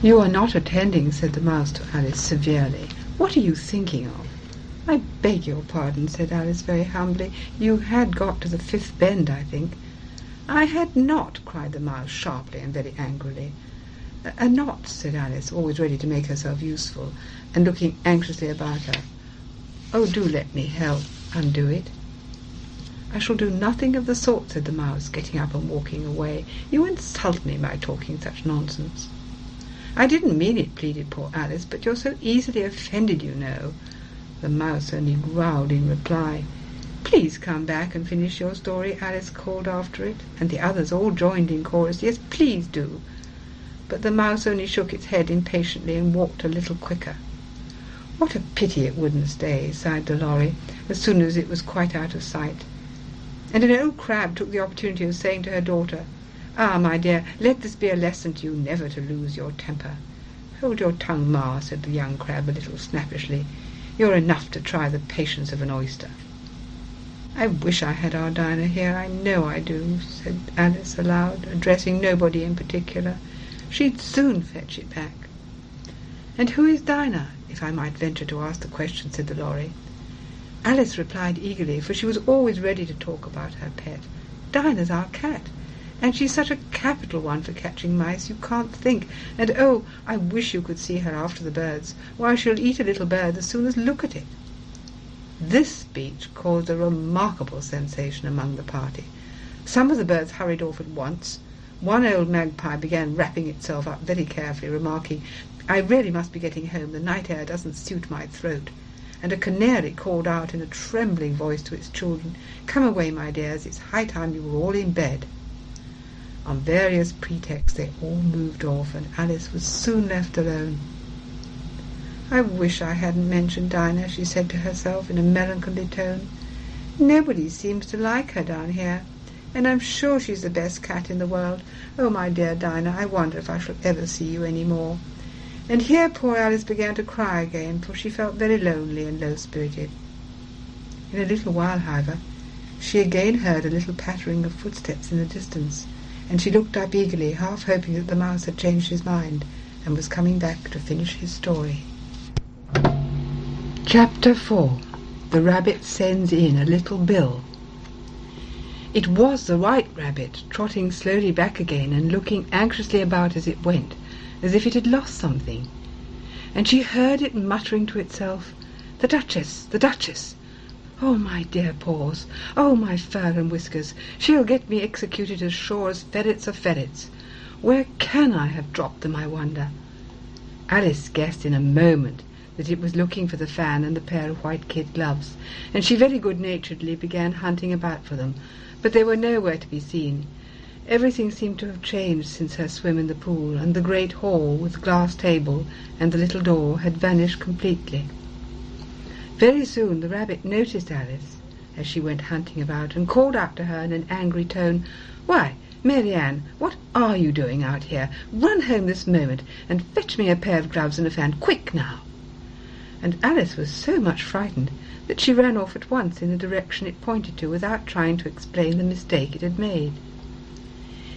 "You are not attending," said the mouse to Alice severely. "What are you thinking of?" "I beg your pardon," said Alice very humbly. "You had got to the fifth bend, I think." "I had not," cried the mouse sharply and very angrily. "A knot," said Alice, always ready to make herself useful, and looking anxiously about her. "Oh, do let me help undo it." "I shall do nothing of the sort," said the mouse, getting up and walking away. "You insult me by talking such nonsense." "I didn't mean it," pleaded poor Alice, "but you're so easily offended, you know." The mouse only growled in reply. "Please come back and finish your story," Alice called after it, and the others all joined in chorus, "Yes, please do." But the mouse only shook its head impatiently and walked a little quicker. "What a pity it wouldn't stay," sighed the lorry, as soon as it was quite out of sight. And an old crab took the opportunity of saying to her daughter, "Ah, my dear, let this be a lesson to you never to lose your temper." "Hold your tongue, Ma," said the young crab a little snappishly. "You're enough to try the patience of an oyster." "I wish I had our Dinah here, I know I do," said Alice aloud, addressing nobody in particular. "She'd soon fetch it back." "And who is Dinah, if I might venture to ask the question?" said the lorry. Alice replied eagerly, for she was always ready to talk about her pet. "Dinah's our cat, and she's such a capital one for catching mice, you can't think. And oh, I wish you could see her after the birds. Why, she'll eat a little bird as soon as look at it." This speech caused a remarkable sensation among the party. Some of the birds hurried off at once. One old magpie began wrapping itself up very carefully, remarking, "I really must be getting home, the night air doesn't suit my throat." And a canary called out in a trembling voice to its children, "Come away, my dears, it's high time you were all in bed." On various pretexts they all moved off, and Alice was soon left alone. "I wish I hadn't mentioned Dinah," she said to herself in a melancholy tone. "Nobody seems to like her down here, and I'm sure she's the best cat in the world. Oh, my dear Dinah, I wonder if I shall ever see you any more." And here poor Alice began to cry again, for she felt very lonely and low-spirited. In a little while, however, she again heard a little pattering of footsteps in the distance, and she looked up eagerly, half hoping that the mouse had changed his mind and was coming back to finish his story. Chapter 4. The Rabbit Sends in a Little Bill. It was the White Rabbit, trotting slowly back again and looking anxiously about as it went, as if it had lost something, and she heard it muttering to itself, "The Duchess, the Duchess! Oh, my dear paws! Oh, my fur and whiskers! She'll get me executed as sure as ferrets are ferrets! Where can I have dropped them, I wonder?" Alice guessed in a moment that it was looking for the fan and the pair of white kid gloves, and she very good-naturedly began hunting about for them, but they were nowhere to be seen. Everything seemed to have changed since her swim in the pool, and the great hall with the glass table and the little door had vanished completely. Very soon the rabbit noticed Alice as she went hunting about, and called out to her in an angry tone, "Why, Mary Ann, what are you doing out here? Run home this moment, and fetch me a pair of gloves and a fan, quick now!" And Alice was so much frightened that she ran off at once in the direction it pointed to, without trying to explain the mistake it had made.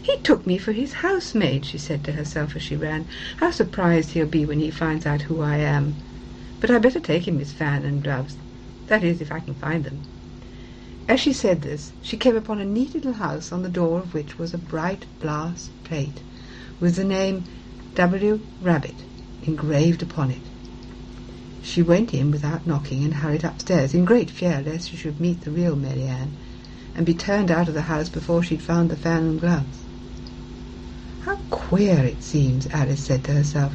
"He took me for his housemaid," she said to herself as she ran. "How surprised he'll be when he finds out who I am. But I'd better take him his fan and gloves, that is, if I can find them." As she said this, she came upon a neat little house, on the door of which was a bright brass plate, with the name W. Rabbit engraved upon it. She went in without knocking, and hurried upstairs, in great fear lest she should meet the real Mary Ann, and be turned out of the house before she'd found the fan and gloves. "How queer it seems," Alice said to herself,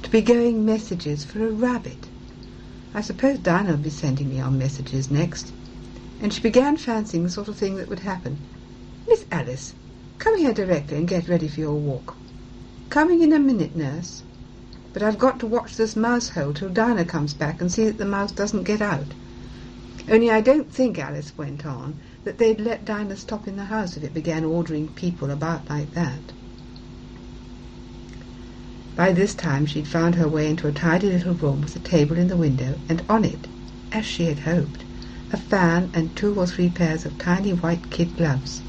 "to be going messages for a rabbit. I suppose Dinah will be sending me on messages next." And she began fancying the sort of thing that would happen. "Miss Alice, come here directly and get ready for your walk." "Coming in a minute, nurse. But I've got to watch this mouse hole till Dinah comes back and see that the mouse doesn't get out. Only I don't think," Alice went on, "that they'd let Dinah stop in the house if it began ordering people about like that." By this time she'd found her way into a tidy little room with a table in the window, and on it, as she had hoped, a fan and 2 or 3 pairs of tiny white kid gloves.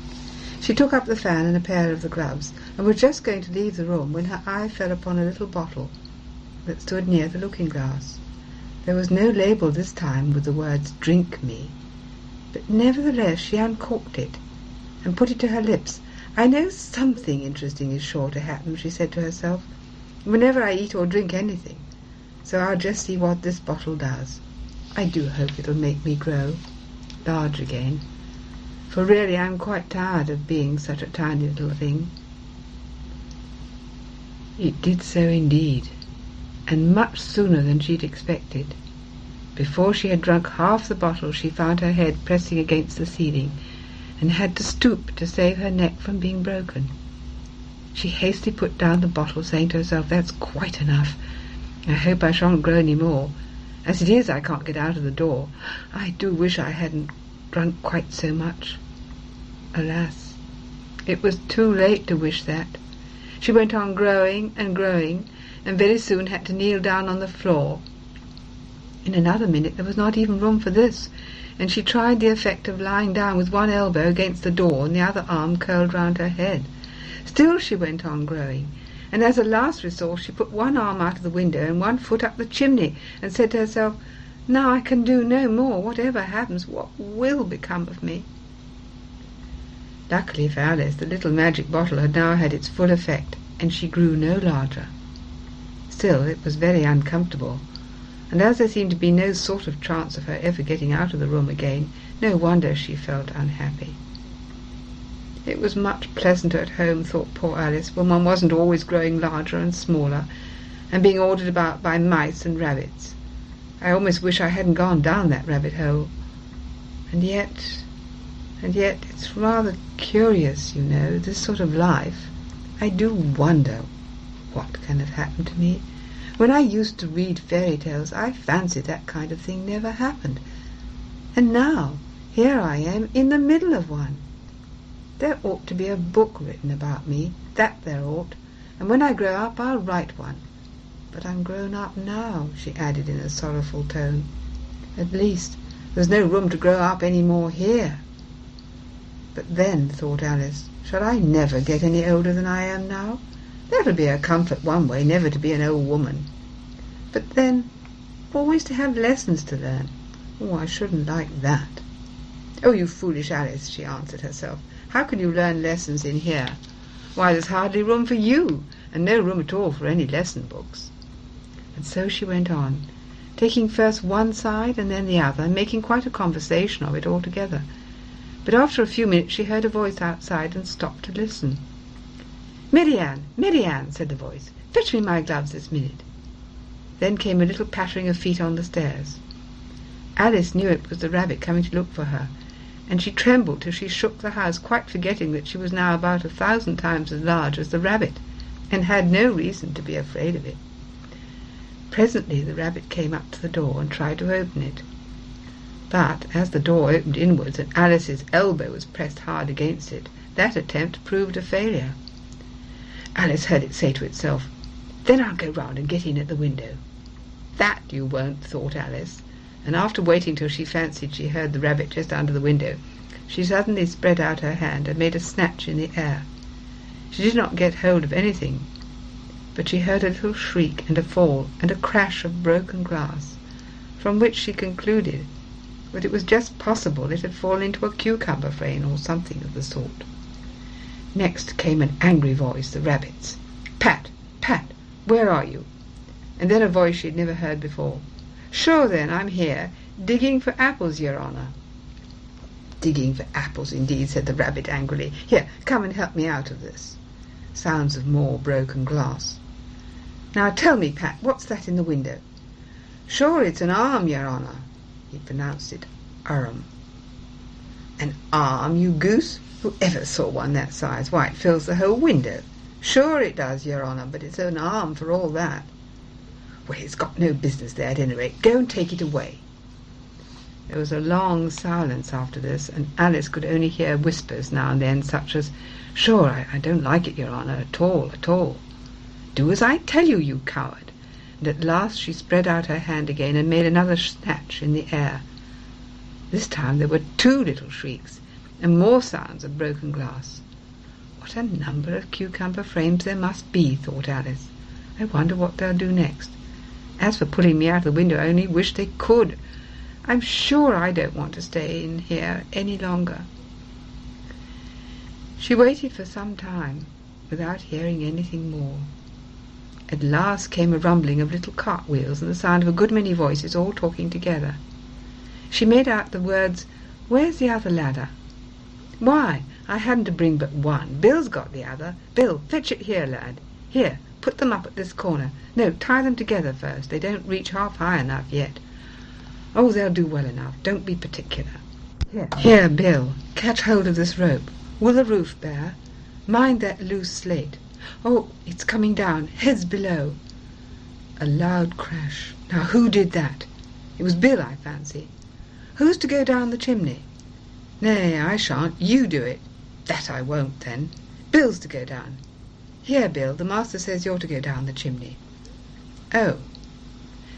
She took up the fan and a pair of the gloves, and was just going to leave the room when her eye fell upon a little bottle that stood near the looking-glass. There was no label this time with the words "Drink me," but nevertheless she uncorked it and put it to her lips. "I know something interesting is sure to happen," she said to herself, "whenever I eat or drink anything, so I'll just see what this bottle does. I do hope it'll make me grow large again, for really I'm quite tired of being such a tiny little thing." It did so indeed, and much sooner than she'd expected. Before she had drunk half the bottle she found her head pressing against the ceiling, and had to stoop to save her neck from being broken. She hastily put down the bottle, saying to herself, "That's quite enough. I hope I shan't grow any more. As it is, I can't get out of the door. I do wish I hadn't drunk quite so much." Alas, it was too late to wish that. She went on growing and growing, and very soon had to kneel down on the floor. In another minute there was not even room for this, and she tried the effect of lying down with one elbow against the door and the other arm curled round her head. Still she went on growing, and as a last resource she put one arm out of the window and one foot up the chimney, and said to herself, "Now I can do no more. Whatever happens, what will become of me?" Luckily for Alice, the little magic bottle had now had its full effect, and she grew no larger. Still, it was very uncomfortable, and as there seemed to be no sort of chance of her ever getting out of the room again, no wonder she felt unhappy. It was much pleasanter at home, thought poor Alice, when one wasn't always growing larger and smaller, and being ordered about by mice and rabbits. I almost wish I hadn't gone down that rabbit hole. And yet it's rather curious, you know, this sort of life. I do wonder what can have happened to me. When I used to read fairy tales, I fancied that kind of thing never happened. And now, here I am in the middle of one. There ought to be a book written about me, that there ought, and when I grow up I'll write one. But I'm grown up now, she added in a sorrowful tone. At least there's no room to grow up any more here. But then, thought Alice, shall I never get any older than I am now? That'll be a comfort one way, never to be an old woman. But then, always to have lessons to learn. Oh, I shouldn't like that. Oh, you foolish Alice, she answered herself. How can you learn lessons in here? Why, there's hardly room for you, and no room at all for any lesson books. And so she went on, taking first one side and then the other, and making quite a conversation of it altogether. But after a few minutes she heard a voice outside and stopped to listen. "Mary-Ann, Mary-Ann," said the voice, "fetch me my gloves this minute." Then came a little pattering of feet on the stairs. Alice knew it was the rabbit coming to look for her, and she trembled till she shook the house, quite forgetting that she was now about 1,000 times as large as the rabbit, and had no reason to be afraid of it. Presently the rabbit came up to the door and tried to open it. But as the door opened inwards and Alice's elbow was pressed hard against it, that attempt proved a failure. Alice heard it say to itself, "Then I'll go round and get in at the window." "That you won't," thought Alice, and after waiting till she fancied she heard the rabbit just under the window, she suddenly spread out her hand and made a snatch in the air. She did not get hold of anything, but she heard a little shriek and a fall and a crash of broken glass, from which she concluded that it was just possible it had fallen into a cucumber frame or something of the sort. Next came an angry voice, the rabbit's. "Pat, Pat, where are you?" And then a voice she had never heard before. "Sure then, I'm here, digging for apples, your honour." "Digging for apples, indeed," said the rabbit angrily. "Here, come and help me out of this." Sounds of more broken glass. "Now tell me, Pat, what's that in the window?" "Sure, it's an arm, your honour." He pronounced it arm. "An arm, you goose? Who ever saw one that size? Why, it fills the whole window." "Sure it does, your honour, but it's an arm for all that." "Well, it's got no business there at any rate. Go and take it away." There was a long silence after this, and Alice could only hear whispers now and then, such as, "Sure, I don't like it, your honour, at all, at all." "Do as I tell you, you coward." And at last she spread out her hand again and made another snatch in the air. This time there were 2 little shrieks, and more sounds of broken glass. What a number of cucumber frames there must be, thought Alice. I wonder what they'll do next. As for putting me out of the window, I only wish they could. I'm sure I don't want to stay in here any longer. She waited for some time without hearing anything more. At last came a rumbling of little cartwheels and the sound of a good many voices all talking together. She made out the words, "Where's the other ladder?" "Why, I hadn't to bring but one. Bill's got the other. Bill, fetch it here, lad. Here, put them up at this corner. No, tie them together first. They don't reach half high enough yet." "Oh, they'll do well enough. Don't be particular." Here, Bill, catch hold of this rope. Will the roof bear? Mind that loose slate. Oh, it's coming down. Heads below." A loud crash. Now who did that? It was Bill, I fancy. "Who's to go down the chimney?" "Nay, I shan't. You do it." "That I won't, then. Bill's to go down." "Here, Bill, the master says you're to go down the chimney." "Oh,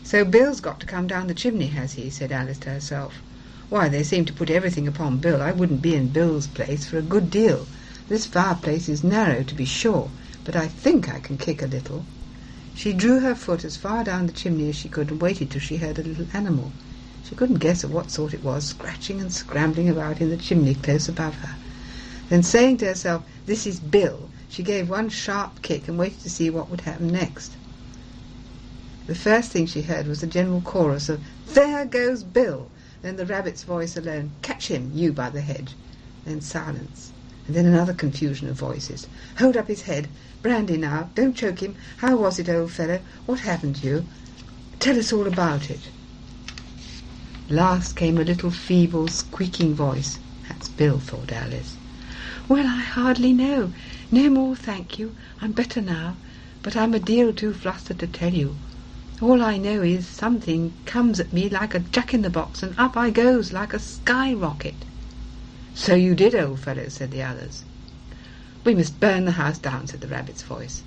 so Bill's got to come down the chimney, has he?" said Alice to herself. "Why, they seem to put everything upon Bill. I wouldn't be in Bill's place for a good deal. This fireplace is narrow, to be sure, but I think I can kick a little." She drew her foot as far down the chimney as she could and waited till she heard a little animal. She couldn't guess of what sort it was, scratching and scrambling about in the chimney close above her. Then, saying to herself, "This is Bill," she gave one sharp kick and waited to see what would happen next. The first thing she heard was the general chorus of "There goes Bill!" Then the rabbit's voice alone, "Catch him, you by the hedge!" Then silence, and then another confusion of voices. "Hold up his head! Brandy now! Don't choke him! How was it, old fellow? What happened to you? Tell us all about it!" Last came a little feeble, squeaking voice. "That's Bill," thought Alice. "Well, I hardly know. No more, thank you. I'm better now, but I'm a deal too flustered to tell you. All I know is something comes at me like a jack-in-the-box, and up I goes like a sky-rocket." "So you did, old fellow," said the others. "We must burn the house down," said the rabbit's voice,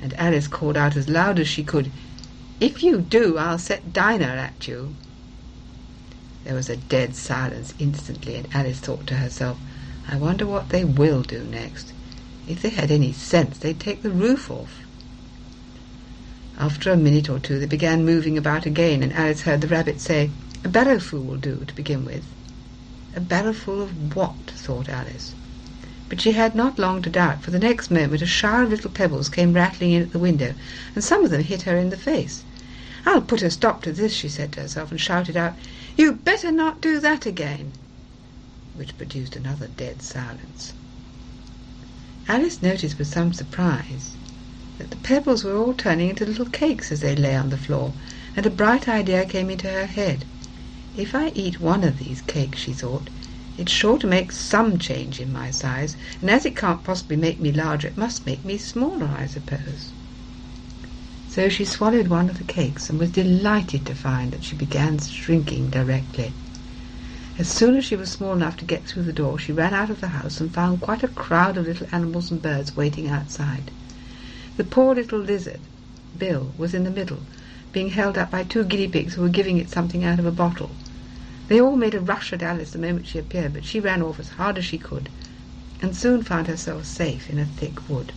and Alice called out as loud as she could, "If you do, I'll set Dinah at you." There was a dead silence instantly, and Alice thought to herself, "I wonder what they will do next. If they had any sense, they'd take the roof off." After a minute or two they began moving about again, and Alice heard the rabbit say, "A barrowful will do, to begin with." A barrowful of what? thought Alice. But she had not long to doubt, for the next moment a shower of little pebbles came rattling in at the window, and some of them hit her in the face. "I'll put a stop to this," she said to herself, and shouted out, "You'd better not do that again," which produced another dead silence. Alice noticed with some surprise that the pebbles were all turning into little cakes as they lay on the floor, and a bright idea came into her head. "If I eat one of these cakes," she thought, "it's sure to make some change in my size, and as it can't possibly make me larger, it must make me smaller, I suppose." So she swallowed one of the cakes, and was delighted to find that she began shrinking directly. As soon as she was small enough to get through the door, she ran out of the house and found quite a crowd of little animals and birds waiting outside. The poor little lizard, Bill, was in the middle, being held up by two guinea pigs who were giving it something out of a bottle. They all made a rush at Alice the moment she appeared, but she ran off as hard as she could, and soon found herself safe in a thick wood.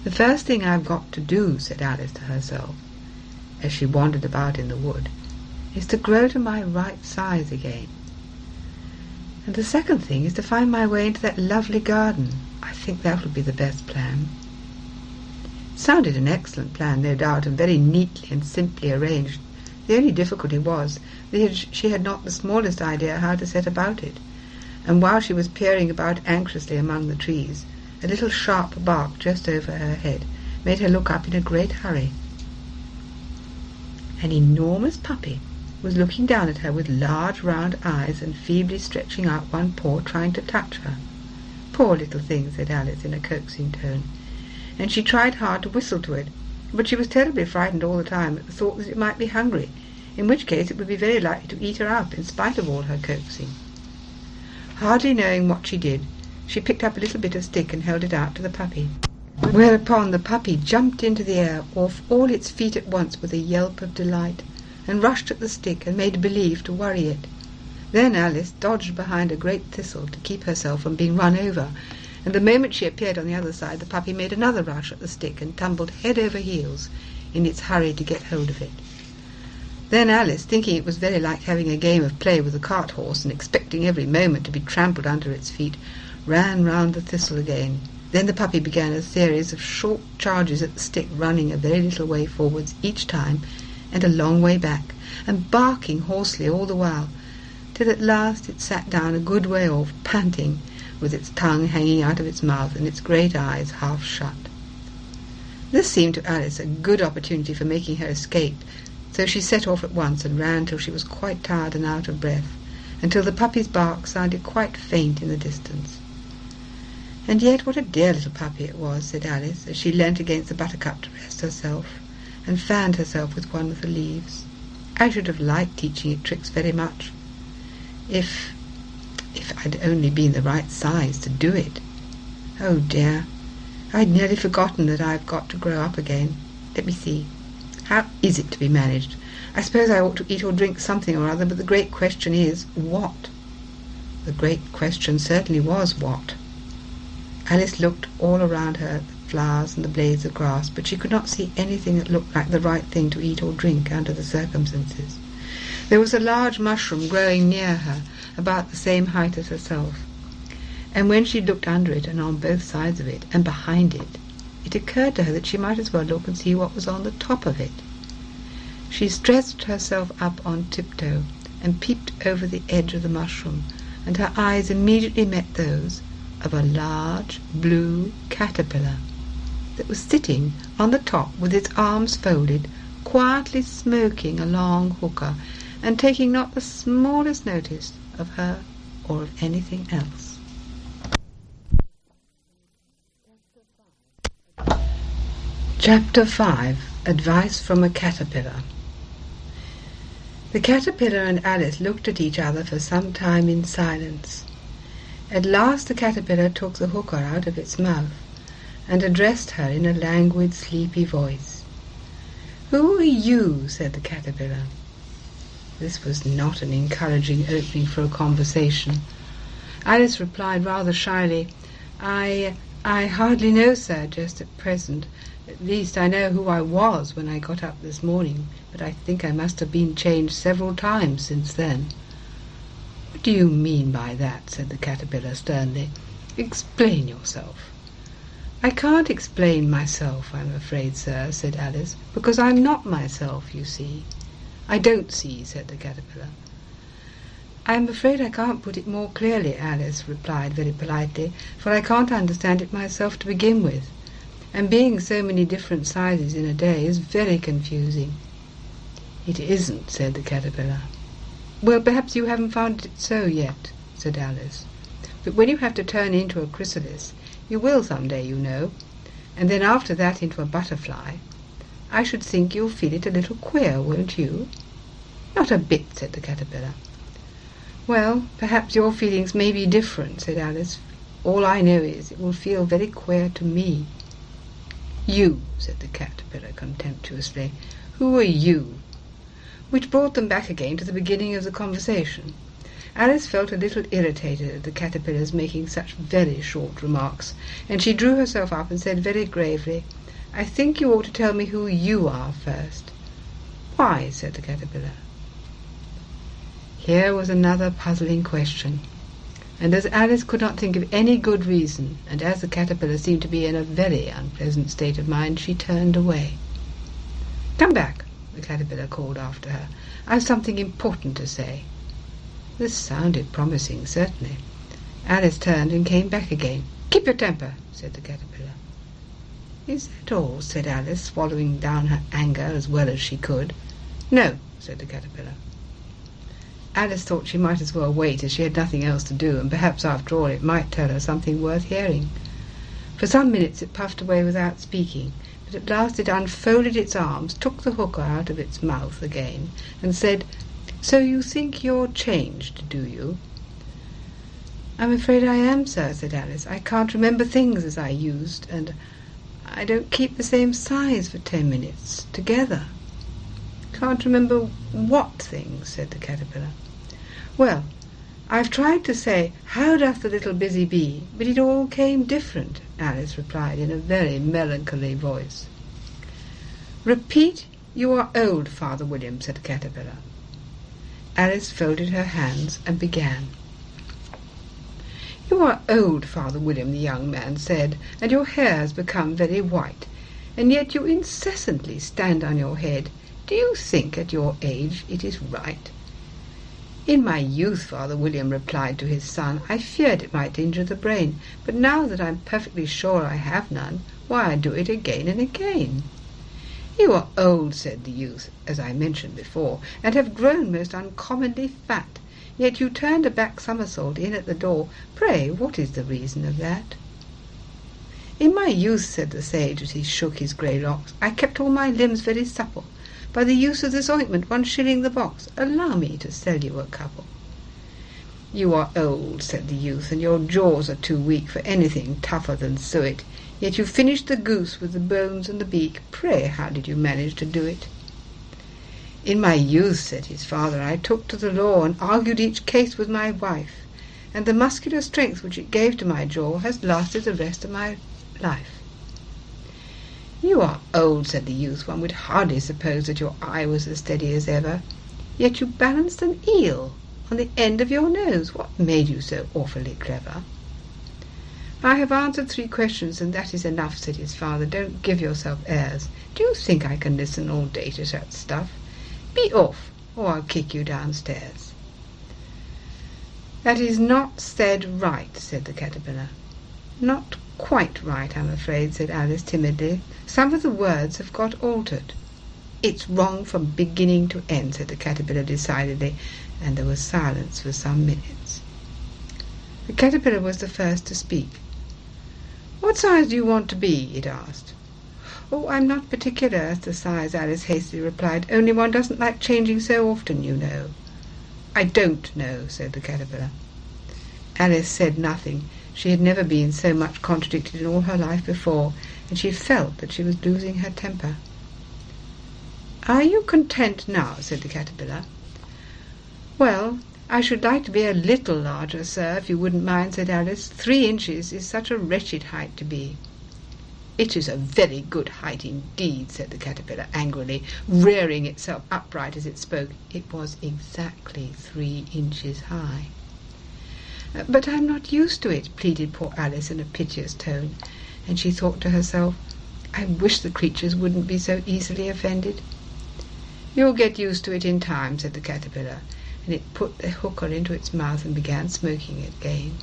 "The first thing I've got to do," said Alice to herself, as she wandered about in the wood, "is to grow to my right size again. And the second thing is to find my way into that lovely garden. I think that will be the best plan." It sounded an excellent plan, no doubt, and very neatly and simply arranged. The only difficulty was that she had not the smallest idea how to set about it, and while she was peering about anxiously among the trees, a little sharp bark just over her head made her look up in a great hurry. An enormous puppy was looking down at her with large round eyes and feebly stretching out one paw, trying to touch her. "Poor little thing," said Alice in a coaxing tone, and she tried hard to whistle to it, but she was terribly frightened all the time at the thought that it might be hungry, in which case it would be very likely to eat her up in spite of all her coaxing. Hardly knowing what she did, she picked up a little bit of stick and held it out to the puppy, whereupon the puppy jumped into the air off all its feet at once with a yelp of delight, and rushed at the stick and made believe to worry it. Then Alice dodged behind a great thistle to keep herself from being run over, and the moment she appeared on the other side, the puppy made another rush at the stick and tumbled head over heels in its hurry to get hold of it. Then Alice, thinking it was very like having a game of play with a cart horse and expecting every moment to be trampled under its feet, ran round the thistle again. Then the puppy began a series of short charges at the stick, running a very little way forwards each time and a long way back, and barking hoarsely all the while, till at last it sat down a good way off, panting, with its tongue hanging out of its mouth and its great eyes half shut. This seemed to Alice a good opportunity for making her escape, so she set off at once and ran till she was quite tired and out of breath, until the puppy's bark sounded quite faint in the distance. "And yet what a dear little puppy it was," said Alice, as she leant against the buttercup to rest herself, and fanned herself with one of the leaves. "I should have liked teaching it tricks very much, if I'd only been the right size to do it. Oh dear, I'd nearly forgotten that I've got to grow up again. Let me see. How is it to be managed? I suppose I ought to eat or drink something or other, but the great question is, what?" The great question certainly was, what? Alice looked all around her at the flowers and the blades of grass, but she could not see anything that looked like the right thing to eat or drink under the circumstances. There was a large mushroom growing near her, about the same height as herself, and when she looked under it and on both sides of it and behind it, it occurred to her that she might as well look and see what was on the top of it. She stretched herself up on tiptoe and peeped over the edge of the mushroom, and her eyes immediately met those of a large blue caterpillar that was sitting on the top with its arms folded, quietly smoking a long hookah and taking not the smallest notice of her or of anything else. Chapter 5. Advice from a Caterpillar. The caterpillar and Alice looked at each other for some time in silence. At last the caterpillar took the hookah out of its mouth and addressed her in a languid, sleepy voice. "Who are you?" said the caterpillar. This was not an encouraging opening for a conversation. Alice replied rather shyly, I hardly know, sir, just at present. At least I know who I was when I got up this morning, but I think I must have been changed several times since then." "What do you mean by that?" said the caterpillar sternly. "Explain yourself." "I can't explain myself, I'm afraid, sir," said Alice, "because I'm not myself, you see." "I don't see," said the caterpillar. "I'm afraid I can't put it more clearly," Alice replied very politely, "for I can't understand it myself to begin with, and being so many different sizes in a day is very confusing." "It isn't," said the caterpillar. "Well, perhaps you haven't found it so yet," said Alice. "But when you have to turn into a chrysalis, you will some day, you know, and then after that into a butterfly, I should think you'll feel it a little queer, won't you?" "Not a bit," said the caterpillar. "Well, perhaps your feelings may be different," said Alice. "All I know is it will feel very queer to me." "You," said the caterpillar contemptuously. "Who are you?" Which brought them back again to the beginning of the conversation. Alice felt a little irritated at the caterpillar's making such very short remarks, and she drew herself up and said very gravely, "I think you ought to tell me who you are first." "Why?" said the caterpillar. Here was another puzzling question, and as Alice could not think of any good reason, and as the caterpillar seemed to be in a very unpleasant state of mind, she turned away. "Come back," the caterpillar called after her. "I've something important to say." This sounded promising, certainly. Alice turned and came back again. "Keep your temper," said the caterpillar. "Is that all?" said Alice, swallowing down her anger as well as she could. "No," said the caterpillar. Alice thought she might as well wait, as she had nothing else to do, and perhaps after all it might tell her something worth hearing. For some minutes it puffed away without speaking, but at last it unfolded its arms, took the hookah out of its mouth again, and said, "So you think you're changed, do you?" "I'm afraid I am, sir," said Alice. "I can't remember things as I used, and I don't keep the same size for 10 minutes together." "Can't remember what things?" said the caterpillar. "Well, "I've tried to say, 'How doth the little busy bee?' but it all came different," Alice replied in a very melancholy voice. "Repeat, 'You are old, Father William,'" said the caterpillar. Alice folded her hands and began. "You are old, Father William," the young man said, "and your hair has become very white, and yet you incessantly stand on your head. Do you think at your age it is right?" "In my youth," Father William replied to his son, "I feared it might injure the brain, but now that I'm perfectly sure I have none, why, I do it again and again." "You are old," said the youth, "as I mentioned before, and have grown most uncommonly fat, yet you turned a back somersault in at the door. Pray, what is the reason of that?" "In my youth," said the sage, as he shook his grey locks, "I kept all my limbs very supple. By the use of this ointment, 1 shilling the box. Allow me to sell you a couple." "You are old," said the youth, "and your jaws are too weak for anything tougher than suet. Yet you finished the goose with the bones and the beak. Pray, how did you manage to do it?" "In my youth," said his father, "I took to the law and argued each case with my wife, and the muscular strength which it gave to my jaw has lasted the rest of my life." "You are old," said the youth. "One would hardly suppose that your eye was as steady as ever. Yet you balanced an eel on the end of your nose. What made you so awfully clever?" "I have answered 3 questions, and that is enough," said his father. "Don't give yourself airs. Do you think I can listen all day to that stuff? Be off, or I'll kick you downstairs." "That is not said right," said the caterpillar. "Not quite right, I'm afraid," said Alice timidly. "Some of the words have got altered." "It's wrong from beginning to end," said the caterpillar decidedly, and there was silence for some minutes. The caterpillar was the first to speak. "What size do you want to be?" it asked. "Oh, I'm not particular as to size," Alice hastily replied, "only one doesn't like changing so often, you know." "I don't know," said the caterpillar. Alice said nothing. She had never been so much contradicted in all her life before, and she felt that she was losing her temper. "Are you content now?" said the caterpillar. "Well, I should like to be a little larger, sir, if you wouldn't mind," said Alice. 3 inches is such a wretched height to be." "It is a very good height indeed," said the caterpillar angrily, rearing itself upright as it spoke. It was exactly 3 inches high. "But I'm not used to it," pleaded poor Alice in a piteous tone, and she thought to herself, "I wish the creatures wouldn't be so easily offended." "You'll get used to it in time," said the caterpillar, and it put the hooker into its mouth and began smoking it again.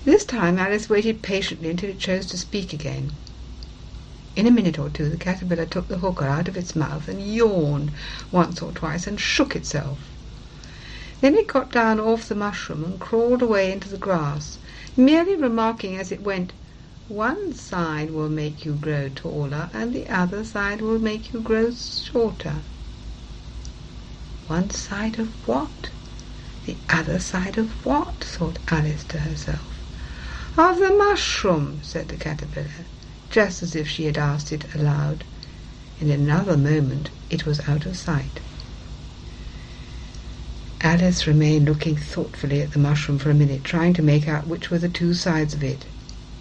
This time Alice waited patiently until it chose to speak again. In a minute or two the caterpillar took the hooker out of its mouth and yawned once or twice and shook itself. Then it got down off the mushroom and crawled away into the grass, merely remarking as it went, "One side will make you grow taller, and the other side will make you grow shorter." "One side of what? The other side of what?" thought Alice to herself. "Of the mushroom," said the caterpillar, just as if she had asked it aloud. In another moment it was out of sight. Alice remained looking thoughtfully at the mushroom for a minute, trying to make out which were the 2 sides of it,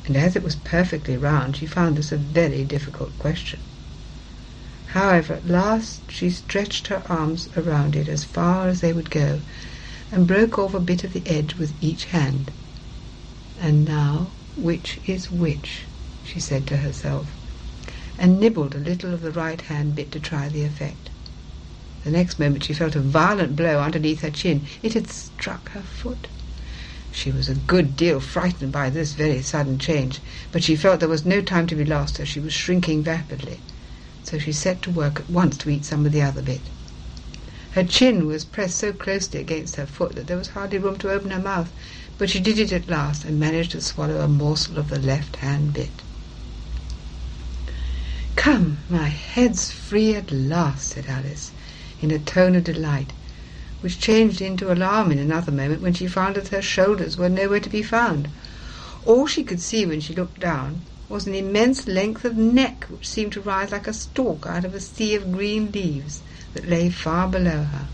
and as it was perfectly round she found this a very difficult question. However, at last she stretched her arms around it as far as they would go, and broke off a bit of the edge with each hand. "And now, which is which?" she said to herself, and nibbled a little of the right-hand bit to try the effect. The next moment she felt a violent blow underneath her chin. It had struck her foot. She was a good deal frightened by this very sudden change, but she felt there was no time to be lost, as she was shrinking rapidly. So she set to work at once to eat some of the other bit. Her chin was pressed so closely against her foot that there was hardly room to open her mouth, but she did it at last, and managed to swallow a morsel of the left-hand bit. "Come, my head's free at last," said Alice, in a tone of delight, which changed into alarm in another moment when she found that her shoulders were nowhere to be found. All she could see when she looked down was an immense length of neck which seemed to rise like a stalk out of a sea of green leaves that lay far below her.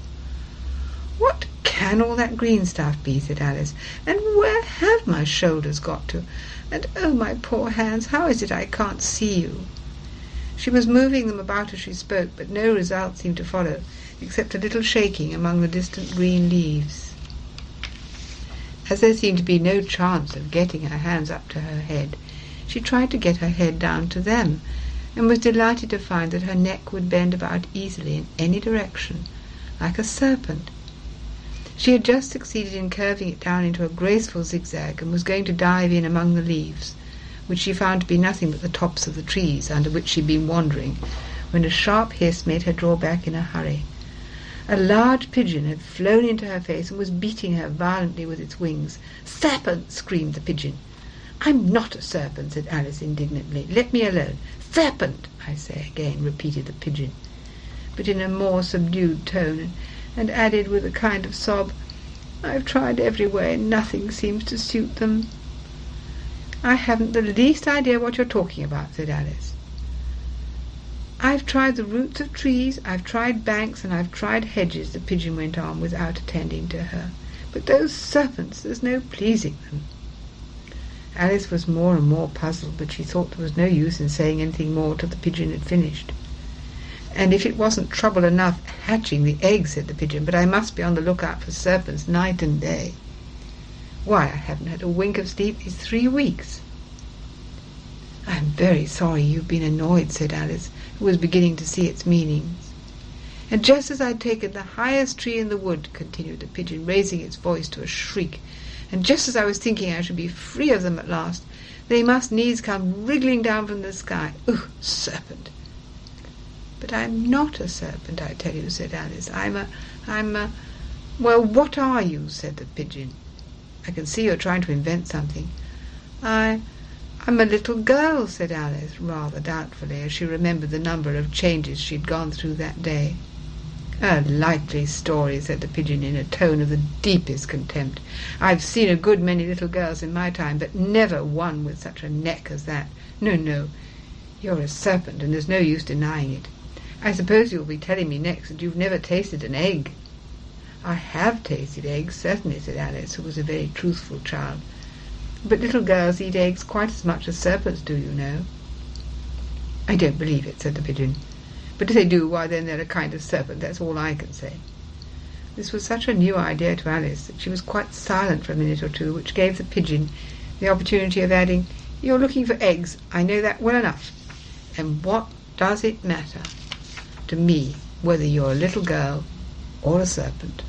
"What can all that green stuff be?" said Alice. "And where have my shoulders got to? And oh, my poor hands, how is it I can't see you?" She was moving them about as she spoke, but no result seemed to follow, except a little shaking among the distant green leaves. As there seemed to be no chance of getting her hands up to her head, she tried to get her head down to them, and was delighted to find that her neck would bend about easily in any direction, like a serpent. She had just succeeded in curving it down into a graceful zigzag, and was going to dive in among the leaves, which she found to be nothing but the tops of the trees under which she had been wandering, when a sharp hiss made her draw back in a hurry. A large pigeon had flown into her face and was beating her violently with its wings. "Serpent!" screamed the pigeon. "I'm not a serpent," said Alice indignantly. "Let me alone." "Serpent, I say again," repeated the pigeon, but in a more subdued tone, and added with a kind of sob, "I've tried every way, and nothing seems to suit them." "I haven't the least idea what you're talking about," said Alice. "I've tried the roots of trees, I've tried banks, and I've tried hedges," the pigeon went on without attending to her. "But those serpents, there's no pleasing them." Alice was more and more puzzled, but she thought there was no use in saying anything more till the pigeon had finished. "And if it wasn't trouble enough hatching the eggs," said the pigeon, "but I must be on the lookout for serpents night and day. Why, I haven't had a wink of sleep these 3 weeks." "I'm very sorry you've been annoyed," said Alice, who was beginning to see its meanings. "And just as I'd taken the highest tree in the wood," continued the pigeon, raising its voice to a shriek, "and just as I was thinking I should be free of them at last, they must needs come wriggling down from the sky. Ugh, serpent!" "But I'm not a serpent, I tell you," said Alice. I'm a... "Well, what are you?" said the pigeon. "I can see you're trying to invent something." I'm a little girl," said Alice, rather doubtfully, as she remembered the number of changes she had gone through that day. "A likely story," said the pigeon in a tone of the deepest contempt. "I've seen a good many little girls in my time, but never one with such a neck as that. No, you're a serpent, and there's no use denying it. I suppose you'll be telling me next that you've never tasted an egg." "I have tasted eggs, certainly," said Alice, who was a very truthful child. "But little girls eat eggs quite as much as serpents do, you know." "I don't believe it," said the pigeon. "But if they do, why then they're a kind of serpent, that's all I can say." This was such a new idea to Alice that she was quite silent for a minute or two, which gave the pigeon the opportunity of adding, "You're looking for eggs, I know that well enough. And what does it matter to me whether you're a little girl or a serpent?"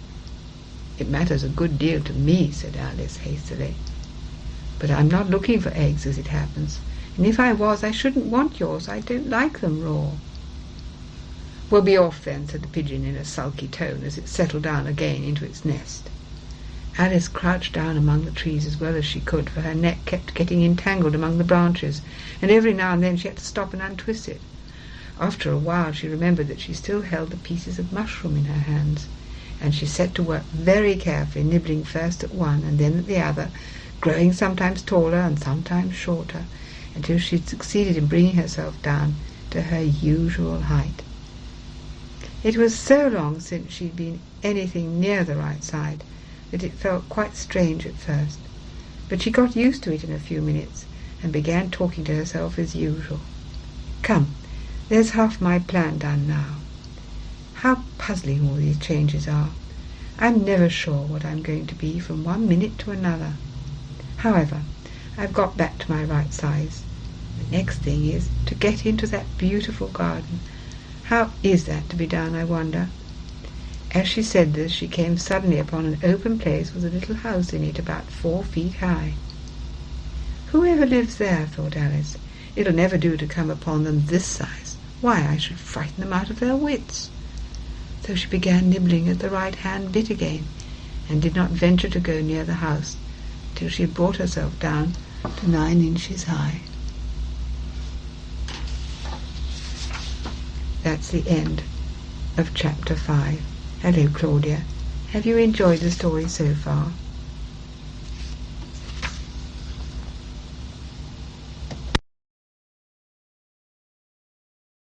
"It matters a good deal to me," said Alice hastily. "But I'm not looking for eggs, as it happens, and if I was, I shouldn't want yours. I don't like them raw." "Well, be off then," said the pigeon in a sulky tone, as it settled down again into its nest. Alice crouched down among the trees as well as she could, for her neck kept getting entangled among the branches, and every now and then she had to stop and untwist it. After a while she remembered that she still held the pieces of mushroom in her hands, and she set to work very carefully, nibbling first at one and then at the other, growing sometimes taller and sometimes shorter, until she had succeeded in bringing herself down to her usual height. It was so long since she had been anything near the right side that it felt quite strange at first, but she got used to it in a few minutes and began talking to herself as usual. "Come, there's half my plan done now. How puzzling all these changes are. I'm never sure what I'm going to be from one minute to another. However, I've got back to my right size. The next thing is to get into that beautiful garden. How is that to be done, I wonder?" As she said this, she came suddenly upon an open place with a little house in it about 4 feet high. "Whoever lives there?" thought Alice. "It'll never do to come upon them this size. Why, I should frighten them out of their wits." So she began nibbling at the right-hand bit again, and did not venture to go near the house till she had brought herself down to 9 inches high. That's the end of chapter 5. Hello, Claudia. Have you enjoyed the story so far?